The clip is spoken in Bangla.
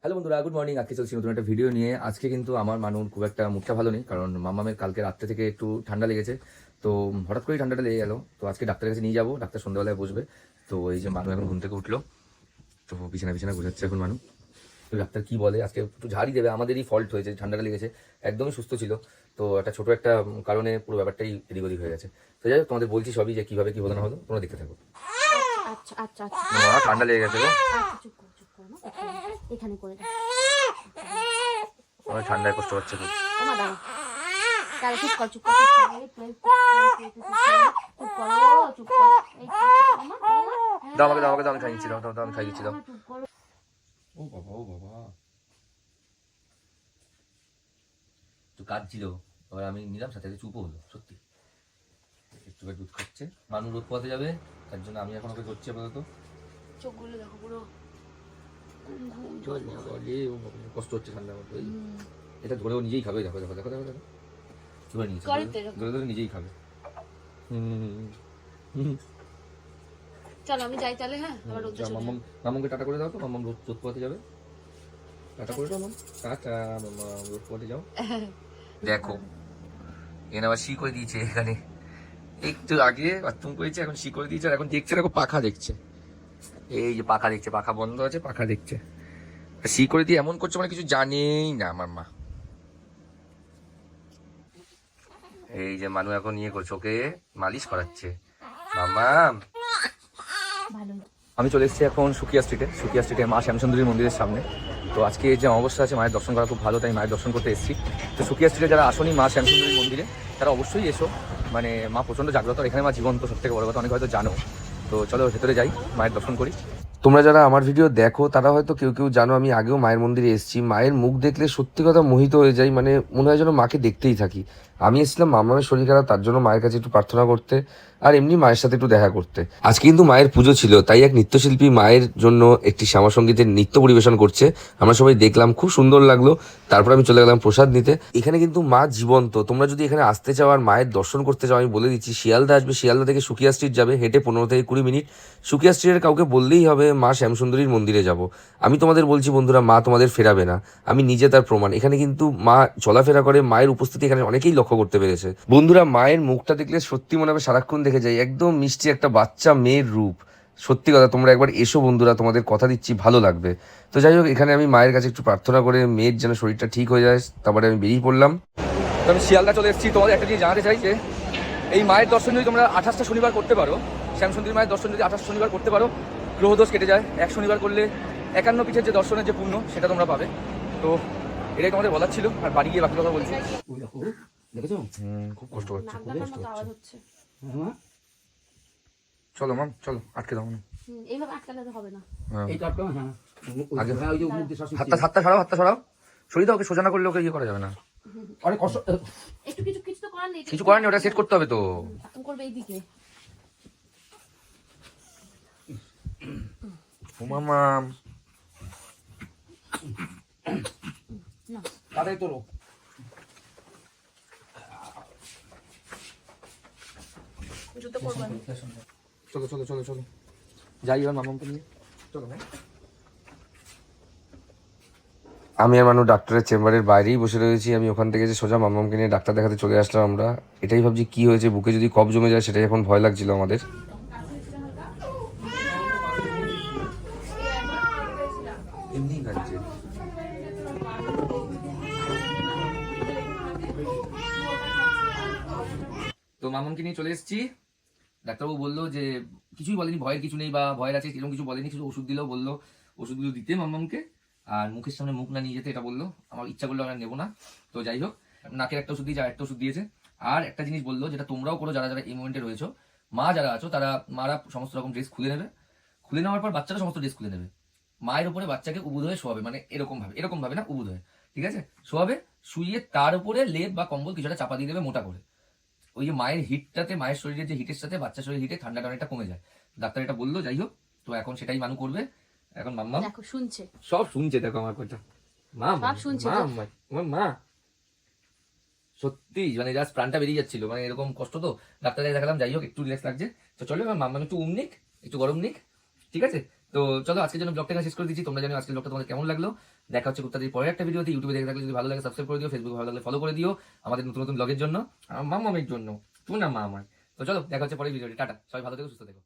হ্যালো বন্ধুরা, গুড মর্নিং। আজকে চলছি নতুন একটা ভিডিও নিয়ে। আজকে কিন্তু আমার মানুর খুব একটা মুডটা ভালো নেই, কারণ মামামের কালকে রাত্রে থেকে একটু ঠান্ডা লেগেছে। তো হঠাৎ করেই ঠান্ডাটা লেগে গেল। তো আজকে ডাক্তারের কাছে নিয়ে যাবো, ডাক্তার সন্ধ্যাবেলায় বসবে। তো এই যে মানু এখন ঘুম থেকে উঠলো, তো বিছানা বিছানা গোছাচ্ছে এখন মানু। তো ডাক্তার কি বলে, আজকে একটু ঝাড়ি দেবে। আমাদেরই ফল্ট হয়েছে, ঠান্ডাটা লেগেছে, একদমই সুস্থ ছিল। তো একটা ছোট একটা কারণে পুরো ব্যাপারটাই এদিক ওদিক হয়ে গেছে। তো যাই হোক, তোমাদের বলছি সবই যে কীভাবে কী বোঝানো হলো, তোমরা দেখতে থাকো। আচ্ছা আচ্ছা আচ্ছা ঠান্ডা লেগে গেছে গো। আচ্ছা, চুপ করো চুপ করো এখানে করে দাও। আমার ঠান্ডায় কষ্ট হচ্ছে খুব। ও মা দাঁড়াও, তাহলে চুপ কর চুপ কর চুপ করো চুপ করো চুপ করো। এই দাও আমাকে, দাও আমাকে, দাও আমি খাই দিচ্ছি, দাও দাও দাও আমি খাই দিচ্ছি, দাও। চুপ করো। ও বাবা, ও বাবা, একটু কাঁদছিল, এবার আমি নিলাম, সাথে সাথে চুপও হলো। সত্যি একটু দুধ খাচ্ছে। মানু রোদ পোয়াতে যাবে, তার জন্য আমি এখন ওকে করছি আপাতত। চোখগুলো দেখো পুরো ঘুম ঘুম কষ্ট হচ্ছে ঠান্ডার মধ্যে। এটা ধরেও নিজেই খাবে, দেখো দেখো দেখো দেখো দেখো, ধরে নিয়েছে, ধরে ধরে নিজেই খাবে। চলো আমি যাই তাহলে। হ্যাঁ, আবার রোদ চলে মাম্মাম, মাম্মামকে টাটা করে দাও তো। মাম্মাম রোদ রোদ পোয়াতে যাবে, টাটা করে দাও মাম। টাটা মাম্মাম, রোদ পোয়াতে যাও। দেখো এখানে আবার শি করে দিয়েছে, এখানে একটু আগে বাথরুম করেছে, এখন শি করে দিয়েছে। আর এখন দেখছে, দেখো পাখা দেখছে, এই যে পাখা দেখছে, পাখা বন্ধ আছে, পাখা দেখছে। শি করে দিয়ে এমন করছে মানে কিছু জানেই না আমার মা। এই যে মানু এখন ইয়ে করছে, ওকে মালিশ করাচ্ছে। মামা, আমি চলে এসেছি এখন সুকিয়া স্ট্রিটে মা শ্যামসুন্দরীর মন্দিরের সামনে। তো আজকে যে অবস্থা আছে, মায়ের দর্শন করা খুব ভালো, তাই মায়ের দর্শন করতে এসেছি। তো সুকিয়া স্ট্রিটে যারা আসনি মা শ্যামসুন্দরীর মন্দিরে, তারা অবশ্যই এসো। মানে মা প্রচণ্ড জাগ্রত, আর এখানে মা জীবন্ত, সব থেকে বড় কথা, অনেক হয়তো জানো। তো চলো ভেতরে যাই, মায়ের দর্শন করি। তোমরা যারা আমার ভিডিও দেখো তারা হয়তো কেউ কেউ জানো আমি আগেও মায়ের মন্দিরে এসেছি। মায়ের মুখ দেখলে সত্যি কথা মোহিত হয়ে যাই, মানে মনে হয় যেন মাকে দেখতেই থাকি। আমি এসেছিলাম মামার শরীর খারাপ, তার জন্য মায়ের কাছে একটু প্রার্থনা করতে, আর এমনি মায়ের সাথে একটু দেখা করতে। আজকে কিন্তু মায়ের পুজো ছিল, তাই এক নৃত্যশিল্পী মায়ের জন্য একটি শ্যামা সঙ্গীতের নৃত্য পরিবেশন করছে। আমরা সবাই দেখলাম, খুব সুন্দর লাগলো। তারপর আমি চলে গেলাম প্রসাদ নিতে। এখানে কিন্তু মা জীবন্ত। তোমরা যদি এখানে আসতে চাও আর মায়ের দর্শন করতে চাও, আমি বলে দিচ্ছি, শিয়ালদা আসবে, শিয়ালদা থেকে সুকিয়া স্ট্রিট যাবে হেঁটে 15 থেকে 20 মিনিট। সুকিয়া স্ট্রিটের কাউকে বললেই হবে মা শ্যামসুন্দরীর মন্দিরে যাব। আমি তোমাদের বলছি বন্ধুরা, মা তোমাদের ফেরাবে না, আমি নিজে তার প্রমাণ। এখানে কিন্তু মা চলাফেরা করে, মায়ের উপস্থিতি এখানে অনেকেই লক্ষ্য করতে পেরেছে। বন্ধুরা, মায়ের মুখটা দেখলে সত্যি মনে হবে সারাক্ষণ দেখে যাই, একদম মিষ্টি একটা বাচ্চা মেয়ের রূপ। সত্যি কথা, তোমরা একবার এসো বন্ধুরা, তোমাদের কথা দিচ্ছি ভালো লাগবে। তো যাই হোক, এখানে আমি মায়ের কাছে একটু প্রার্থনা করে মেয়ের যেন শরীরটা ঠিক হয়ে যায়, তারপরে আমি বেরিয়ে পড়লাম। তো আমি শিয়ালদা চলে এসেছি। তোমাদের একটা জিনিস জানাতে চাই যে এই মায়ের দর্শন যদি তোমরা 28টা শনিবার করতে পারো, শ্যামসুন্দরী মায়ের দর্শন যদি 28 শনিবার করতে পারো, গ্রহদোষ কেটে যায়। এক শনিবার করলে 51 পিঠের যে দর্শনের যে পুণ্য, সেটা তোমরা পাবে। তো এটাই তোমাদের বলার ছিল, আর বাড়ি গিয়ে বাকি কথা বলছি। দেখেছো? খুব কষ্ট হচ্ছে, খুব কষ্ট আওয়াজ হচ্ছে। হচ্ছে। চলো মাম, চলো আটকে দাও না। এইভাবে আটকালে তো হবে না। এইটা আটকাও, হ্যাঁ। আগে ওই যে মুখ দিয়ে শ্বাস নিচ্ছে। হাতটা সরাও, হাতটা সরাও। শরীর ওকে সোজা না করলে ওকে ইয়ে করা যাবে না। অনেক কষ্ট। একটু কিছু কিছু তো করার নেই। কিছু করার নেই, ওটা সেট করতে হবে তো। এখন করবে এইদিকে। ও মাম, না তাড়াতাড়ি তোলো। জুতো করবো আমি। চলো চলো চলো চলো, যাই এবার মামাকে নিয়ে। চলো ভাই। আমি আর মানু ডাক্তারের চেম্বারের বাইরেই বসে রয়েছি। আমি ওখান থেকে যে সোজা মামামকে নিয়ে ডাক্তার দেখাতে চলে আসলাম আমরা। এটাই ভাবছি কি হয়েছে, বুকে যদি কফ জমে যায়, সেটাই এখন ভয় লাগছিল আমাদের। এমনি কাটছে। তো মামুনকে নিয়ে চলে এসেছি। ডাক্তারবাবু বললো যে কিছুই বলেনি, ভয়ের কিছু নেই বা ভয়ের আছে এরকম কিছু বলেনি, কিছু ওষুধ দিলেও বললো ওষুধগুলো দিতে মামামকে, আর মুখের সামনে মুখ না নিয়ে যেতে, এটা বললো। আমার ইচ্ছা করলো আমরা নেবো না। তো যাই হোক, নাকের একটা ওষুধ দিয়েছে, আর একটা ওষুধ দিয়েছে। আর একটা জিনিস বললো, যেটা তোমরাও করো যারা যারা এই মোমেন্টে রয়েছো, মা যারা আছো তারা, মারা সমস্ত রকম ড্রেস খুলে নেবে। খুলে নেওয়ার পর বাচ্চারা সমস্ত ড্রেস খুলে নেবে। মায়ের উপরে বাচ্চাকে উবুধ হয়ে শোয়াবে, মানে এরকম ভাবে না, উবুধ হয়ে, ঠিক আছে, শোয়াবে। শুয়ে তার উপরে লেপ বা কম্বল কিছুটা চাপা দিয়ে দেবে মোটা করে। ওই যে মায়ের হিটটাতে, মায়ের শরীরের যে হিটের সাথে বাচ্চার শরীরের হিটে ঠান্ডাটা অনেকটা কমে যায়। ডাক্তার এটা বললো। যাই হোক, তো এখন সেটাই মানু করবে। এখন মাম্মা দেখো শুনছে, সব শুনছে, দেখো আমার কথা। মা সব শুনছে। আমার মা সত্যি মানে জাস্ট প্রাণটা বেরিয়ে যাচ্ছিল, মানে এরকম কষ্ট। তো ডাক্তারকে দেখালাম, যাই হোক একটু রিল্যাক্স লাগছে। তো চলো এবার মাম্মা একটু নিক, একটু গরম নিক, ঠিক আছে। তো চলো আজকের জন্য ব্লগটা শেষ করে দিচ্ছি। তোমরা জানো আজকের ব্লগটা তোমাদের কেমন লাগলো। দেখা হচ্ছে খুব তাড়াতাড়ি পরের একটা ভিডিওতে। ইউটিউবে দেখে থাকলে যদি ভালো লাগে সাবস্ক্রাইব করে দিও, ফেসবুকে ভালো লাগলে ফলো করে দিও আমাদের নতুন নতুন ব্লগের জন্য, আমার মামের জন্য, তুই না মা আমার। তো চলো দেখা হচ্ছে পরের ভিডিওতে। টাটা, সবাই ভালো থেকো, সুস্থ থেকো।